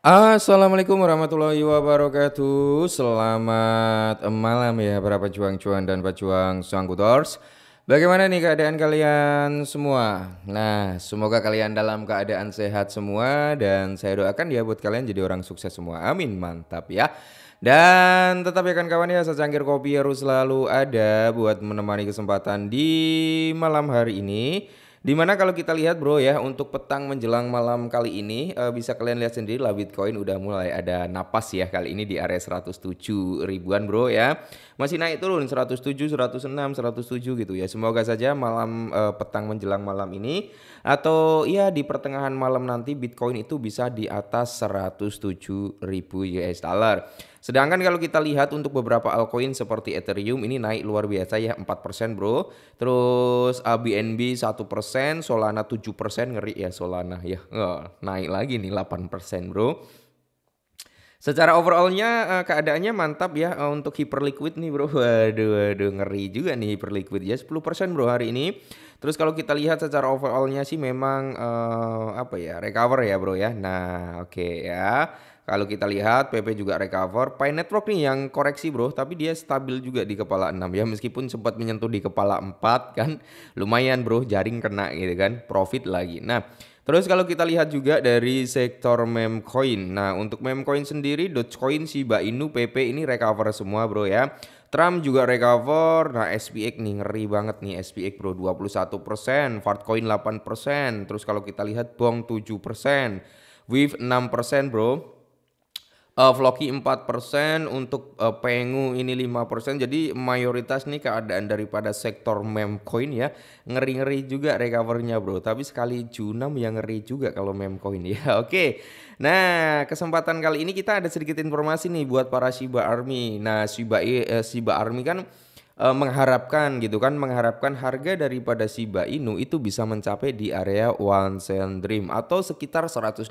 Assalamualaikum warahmatullahi wabarakatuh. Selamat malam ya para pejuang-juang dan pejuang Sangkutors. Bagaimana nih keadaan kalian semua? Nah, semoga kalian dalam keadaan sehat semua dan saya doakan ya buat kalian jadi orang sukses semua. Amin, mantap ya. Dan tetap ya kan kawan ya, secangkir kopi harus selalu ada buat menemani kesempatan di malam hari ini. Dimana kalau kita lihat bro ya, untuk petang menjelang malam kali ini bisa kalian lihat sendiri lah, Bitcoin udah mulai ada napas ya kali ini di area 107 ribuan bro ya. Masih naik turun 107, 106, 107 gitu ya. Semoga saja malam petang menjelang malam ini atau ya di pertengahan malam nanti Bitcoin itu bisa di atas 107 ribu US dollar. Sedangkan kalau kita lihat untuk beberapa altcoin seperti Ethereum ini naik luar biasa ya, 4% bro. Terus BNB 1%, Solana 7%, ngeri ya Solana ya. Naik lagi nih 8% bro. Secara overallnya keadaannya mantap ya untuk hyperliquid nih bro. Waduh ngeri juga nih hyperliquid ya, 10% bro hari ini. Terus kalau kita lihat secara overallnya sih memang apa ya, recover ya bro ya. Nah oke ya. Kalau kita lihat PP juga recover. Pi Network nih yang koreksi bro, tapi dia stabil juga di kepala 6 ya, meskipun sempat menyentuh di kepala 4 kan. Lumayan bro, jaring kena gitu kan, profit lagi. Nah, terus kalau kita lihat juga dari sektor meme coin. Nah, untuk meme coin sendiri Dogecoin, Shiba Inu, PP ini recover semua bro ya. Trump juga recover. Nah, SPX nih ngeri banget nih SPX bro, 21%, Fartcoin 8%. Terus kalau kita lihat Bong 7%, Wave 6% bro. Floki 4%, untuk Pengu ini 5%. Jadi mayoritas nih keadaan daripada sektor meme coin ya, ngeri-ngeri juga recovernya bro. Tapi sekali junam yang ngeri juga kalau meme coin ya. Oke. Nah, kesempatan kali ini kita ada sedikit informasi nih buat para Shiba Army. Nah, Shiba Army kan mengharapkan gitu kan, mengharapkan harga daripada Shiba Inu itu bisa mencapai di area one cent dream atau sekitar 150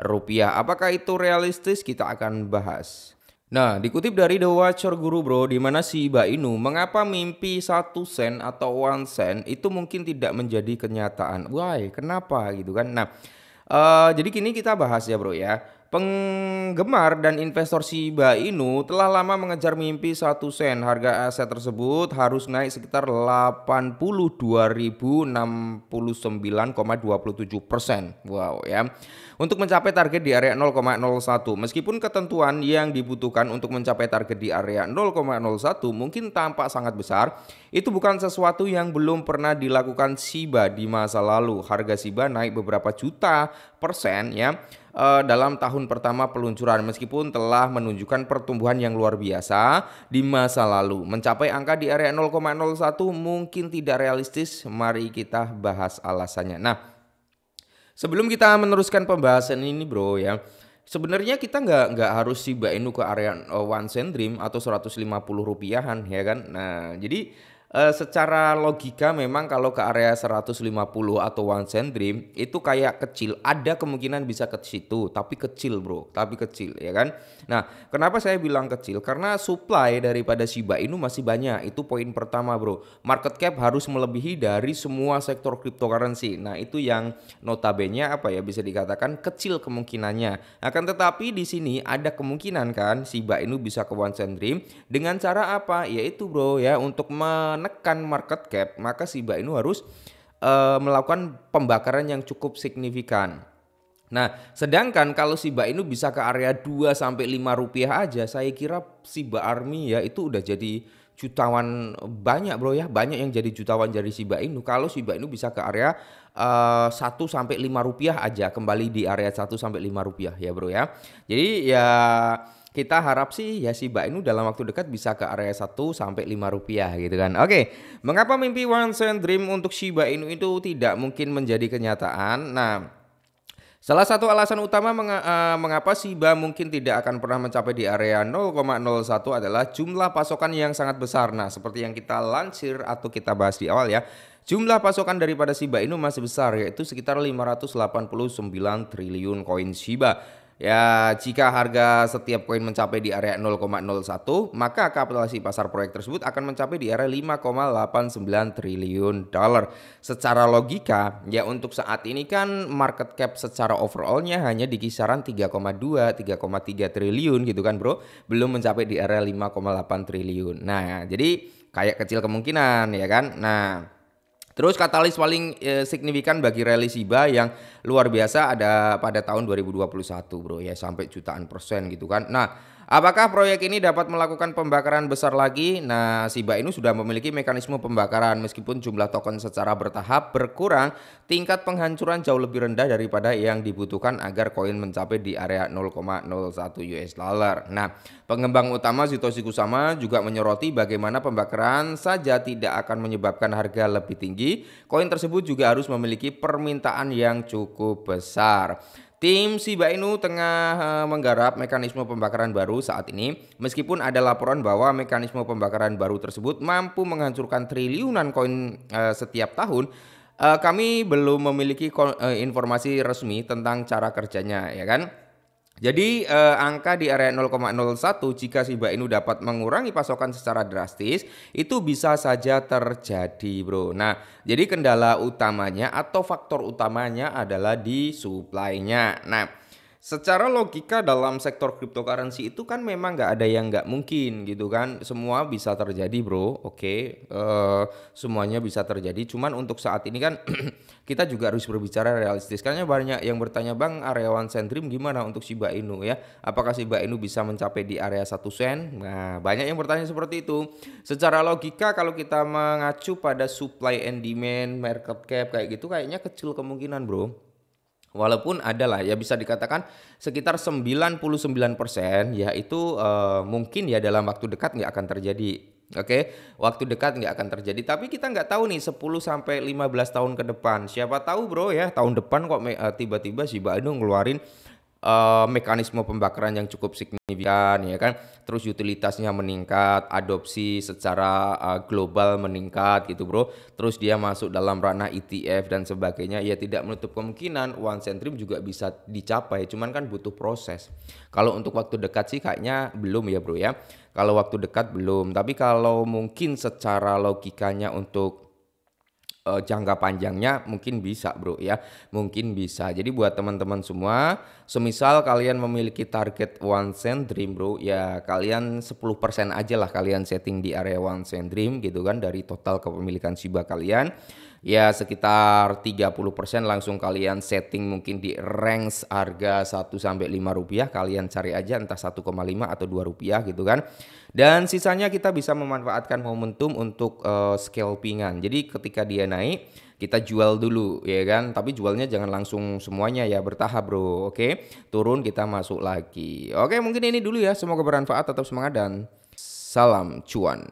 rupiah. Apakah itu realistis? Kita akan bahas. Nah, dikutip dari The Watcher Guru bro, di mana Shiba Inu mengapa mimpi 1 sen atau 1 sen itu mungkin tidak menjadi kenyataan. Why? Kenapa gitu kan? Nah, jadi kini kita bahas ya bro ya. Penggemar dan investor Shiba Inu telah lama mengejar mimpi 1 sen. Harga aset tersebut harus naik sekitar 82.069,27%. Wow ya. Untuk mencapai target di area 0,01. Meskipun ketentuan yang dibutuhkan untuk mencapai target di area 0,01 mungkin tampak sangat besar, itu bukan sesuatu yang belum pernah dilakukan Shiba di masa lalu. Harga Shiba naik beberapa juta persen ya dalam tahun pertama peluncuran, meskipun telah menunjukkan pertumbuhan yang luar biasa di masa lalu. Mencapai angka di area 0,01 mungkin tidak realistis. Mari kita bahas alasannya. Nah, sebelum kita meneruskan pembahasan ini bro ya, sebenarnya kita nggak harus Shiba Inu ke area one cent dream atau 150 rupiahan ya kan. Nah, jadi secara logika memang kalau ke area 150 atau one cent dream itu kayak kecil, ada kemungkinan bisa ke situ, tapi kecil bro, tapi kecil ya kan. Nah, kenapa saya bilang kecil? Karena supply daripada Shiba Inu masih banyak, itu poin pertama bro. Market cap harus melebihi dari semua sektor cryptocurrency. Nah, itu yang notabene apa ya, bisa dikatakan kecil kemungkinannya. Akan tetapi di sini ada kemungkinan kan Shiba Inu bisa ke one cent dream dengan cara apa? Yaitu bro ya, untuk menekan market cap maka Shiba Inu harus melakukan pembakaran yang cukup signifikan. Nah, sedangkan kalau Shiba Inu bisa ke area 2 sampai 5 rupiah aja, saya kira Shiba Army ya itu udah jadi jutawan banyak bro ya, banyak yang jadi jutawan dari Shiba Inu kalau Shiba Inu bisa ke area 1 sampai 5 rupiah aja, kembali di area 1 sampai 5 rupiah ya bro ya. Jadi ya kita harap sih ya Shiba Inu dalam waktu dekat bisa ke area 1 sampai 5 rupiah gitu kan. Oke, mengapa mimpi one cent dream untuk Shiba Inu itu tidak mungkin menjadi kenyataan? Nah, salah satu alasan utama mengapa Shiba mungkin tidak akan pernah mencapai di area 0,01 adalah jumlah pasokan yang sangat besar. Nah, seperti yang kita lansir atau kita bahas di awal ya, jumlah pasokan daripada Shiba Inu masih besar, yaitu sekitar 589 triliun koin Shiba. Ya, jika harga setiap koin mencapai di area 0,01, maka kapitalisasi pasar proyek tersebut akan mencapai di area 5,89 triliun dolar. Secara logika, ya untuk saat ini kan market cap secara overallnya hanya di kisaran 3,2, 3,3 triliun gitu kan bro. Belum mencapai di area 5,8 triliun. Nah, jadi kayak kecil kemungkinan ya kan. Nah, terus katalis paling signifikan bagi rally Shiba yang luar biasa ada pada tahun 2021 bro ya, sampai jutaan persen gitu kan. Nah, apakah proyek ini dapat melakukan pembakaran besar lagi? Nah, Shiba Inu sudah memiliki mekanisme pembakaran meskipun jumlah token secara bertahap berkurang, tingkat penghancuran jauh lebih rendah daripada yang dibutuhkan agar koin mencapai di area 0,01 US dollar. Nah, pengembang utama Satoshi Kusama juga menyoroti bagaimana pembakaran saja tidak akan menyebabkan harga lebih tinggi. Koin tersebut juga harus memiliki permintaan yang cukup besar. Tim Shiba Inu tengah menggarap mekanisme pembakaran baru saat ini. Meskipun ada laporan bahwa mekanisme pembakaran baru tersebut mampu menghancurkan triliunan koin setiap tahun, kami belum memiliki informasi resmi tentang cara kerjanya, ya kan? Jadi angka di area 0,01 jika Shiba Inu dapat mengurangi pasokan secara drastis itu bisa saja terjadi bro. Nah, jadi kendala utamanya atau faktor utamanya adalah di supply-nya. Nah, secara logika dalam sektor cryptocurrency itu kan memang nggak ada yang nggak mungkin gitu kan. Semua bisa terjadi bro. Oke, semuanya bisa terjadi. Cuman untuk saat ini kan kita juga harus berbicara realistis. Karena banyak yang bertanya, Bang, area 1 Dream gimana untuk Shiba Inu ya? Apakah Shiba Inu bisa mencapai di area 1 sen? Nah, banyak yang bertanya seperti itu. Secara logika kalau kita mengacu pada supply and demand, market cap kayak gitu kayaknya kecil kemungkinan bro. Walaupun adalah ya bisa dikatakan sekitar 99% ya itu mungkin ya dalam waktu dekat nggak akan terjadi. Oke, waktu dekat nggak akan terjadi. Tapi kita nggak tahu nih 10 sampai 15 tahun ke depan. Siapa tahu bro ya tahun depan kok tiba-tiba Shiba Inu ngeluarin mekanisme pembakaran yang cukup signifikan ya kan, terus utilitasnya meningkat, adopsi secara global meningkat gitu bro, terus dia masuk dalam ranah ETF dan sebagainya, ya tidak menutup kemungkinan 1 Dream juga bisa dicapai, cuman kan butuh proses. Kalau untuk waktu dekat sih kayaknya belum ya bro ya, kalau waktu dekat belum, tapi kalau mungkin secara logikanya untuk jangka panjangnya mungkin bisa bro ya, mungkin bisa. Jadi buat teman-teman semua, semisal kalian memiliki target 1 Dream bro ya, kalian 10% aja lah kalian setting di area 1 Dream gitu kan dari total kepemilikan Shiba kalian. Ya sekitar 30% langsung kalian setting mungkin di range harga 1 sampai 5 rupiah, kalian cari aja entah 1,5 atau 2 rupiah gitu kan. Dan sisanya kita bisa memanfaatkan momentum untuk scalpingan. Jadi ketika dia naik kita jual dulu ya kan, tapi jualnya jangan langsung semuanya ya, bertahap bro. Oke, turun kita masuk lagi. Oke, mungkin ini dulu ya, semoga bermanfaat, tetap semangat dan salam cuan.